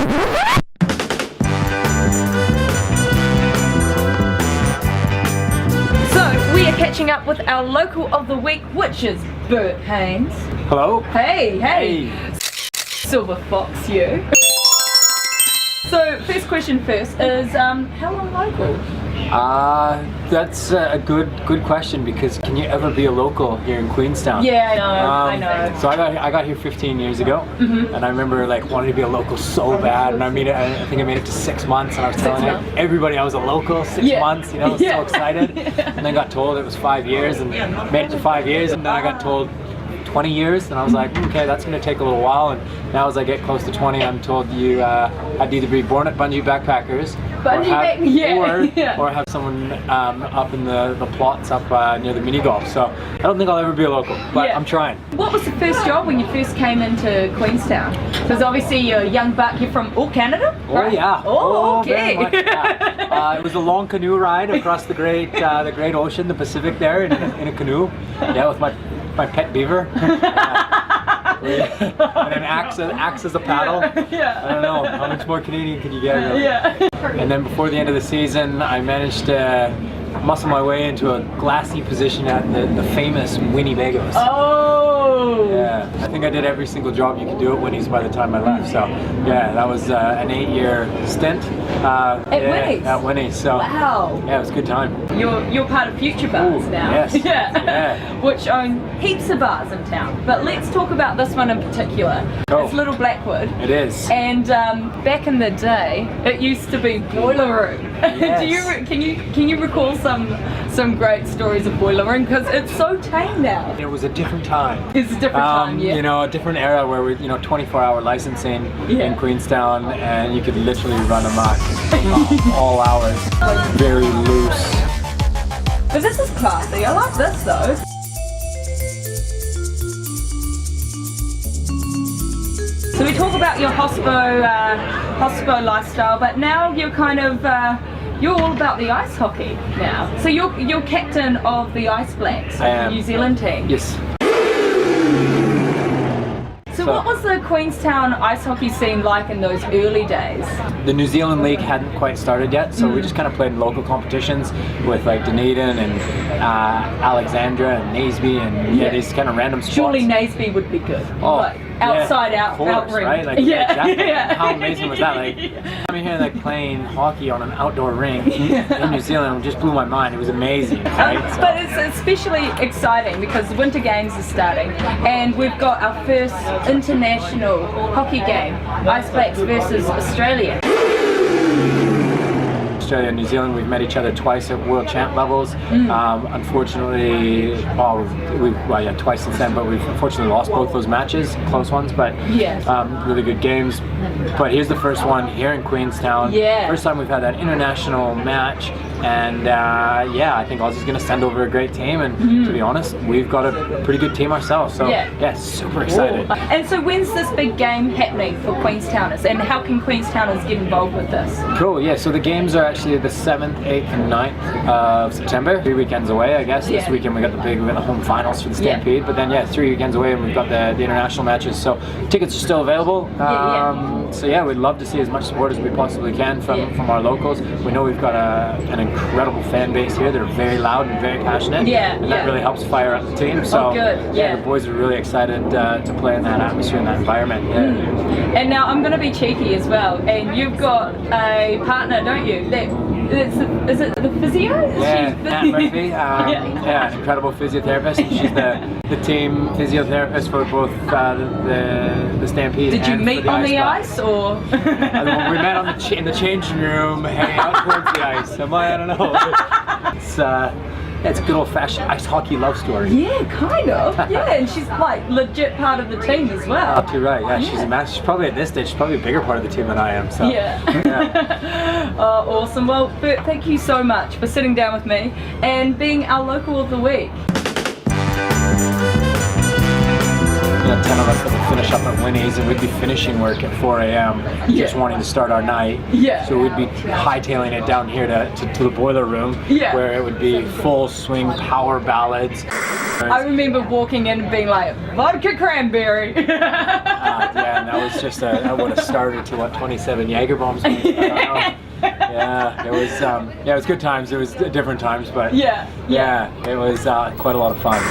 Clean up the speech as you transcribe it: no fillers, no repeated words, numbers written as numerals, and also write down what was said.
We are catching up with our local of the week, which is Bert Haines. Hello. Hey. Silver Fox, you. So, first question first is, how long local? That's a good question, because can you ever be a local here in Queenstown? Yeah, I know. So I got here 15 years ago, and I remember like wanting to be a local so bad, and I think I made it to 6 months, and I was telling everybody I was a local 6 months, you know, I was so excited, and then got told it was 5 years, and made it to 5 years, and then I got told 20 years, and I was like, okay, that's going to take a little while. And now as I get close to 20, I'm told you had to either be born at Bungee Backpackers or have someone up in the plots up near the mini golf. So I don't think I'll ever be a local, but I'm trying. What was the first job when you first came into Queenstown? Because obviously you're a young buck, you're from Canada, right? Oh yeah. Oh, okay. Very much, yeah. It was a long canoe ride across the great ocean, the Pacific there, in a canoe. Yeah, with my pet beaver. And an axe as a paddle. I don't know, how much more Canadian can you get? And then before the end of the season, I managed to muscle my way into a glassy position at the famous Winnebagos. Oh! Yeah, I think I did every single job you could do at Winnie's by the time I left. So yeah, that was an 8-year stint. At Winnie's? At Winnie's. So wow. Yeah, it was a good time. You're part of Future Bars now. Yes. Yeah. Which own heaps of bars in town. But let's talk about this one in particular. Oh. It's Little Blackwood. It is. And back in the day, it used to be Boiler Room. Yes. Can you recall some great stories of Boiler Room? Because it's so tame now. It was a different time. It's a different time, yeah. You know, a different era where we, 24-hour licensing in Queenstown, and you could literally run amok all hours. Like very loose. But this is classy. I like this though. So we talk about your hospo lifestyle, but now you're kind of you're all about the ice hockey now. So you're captain of the Ice Blacks, the New Zealand team. Yes. So what was the Queenstown ice hockey scene like in those early days? The New Zealand League hadn't quite started yet, so we just kind of played in local competitions with like Dunedin and Alexandra and Naseby and these kind of random spots. Surely Naseby would be good. Oh, like, outside out ring. Right? Like, exactly. How amazing was that? Like, coming here like playing hockey on an outdoor rink in New Zealand just blew my mind. It was amazing. Right? But it's especially exciting because the Winter Games are starting, and we've got our first international hockey game, Ice Blacks versus Australia. Australia and New Zealand, we've met each other twice at world champ levels. Unfortunately, twice since then, but we've unfortunately lost both those matches, close ones, but really good games. But here's the first one here in Queenstown. First time we've had that international match, and I think Aussie's going to send over a great team, and to be honest, we've got a pretty good team ourselves, so super excited. And so when's this big game happening for Queenstowners, and how can Queenstowners get involved with this? Cool, yeah, so the games are actually the 7th, 8th and 9th of September, 3 weekends away, I guess. This weekend we got the home finals for the Stampede, but then 3 weekends away, and we've got the international matches, so tickets are still available. So yeah, we'd love to see as much support as we possibly can from our locals. We know we've got an incredible fan base here. They're very loud and very passionate, and that really helps fire up the team. So the boys are really excited to play in that atmosphere, in that environment. And now I'm going to be cheeky as well, and you've got a partner, don't you? Is it the physio? Nat Murphy, incredible physiotherapist. She's the team physiotherapist for both the Stampede. Did you meet on the ice, or? We met in the changing room, hanging out towards the ice. I don't know. It's a good old-fashioned ice hockey love story. Yeah, kind of. Yeah, and she's like legit part of the team as well. Up to right. Yeah, she's a master. She's probably at this stage. She's probably a bigger part of the team than I am. So. Oh, awesome. Well, Bert, thank you so much for sitting down with me and being our local of the week. 10 of us finish up at Winnie's, and we'd be finishing work at 4 a.m. just wanting to start our night. So we'd be hightailing it down here to the boiler room, where it would be full swing power ballads. I remember walking in and being like, vodka cranberry. Yeah, and that was just I would have started to what, 27 Jaeger bombs. I don't know. Yeah, it was good times. It was different times, but yeah, it was quite a lot of fun.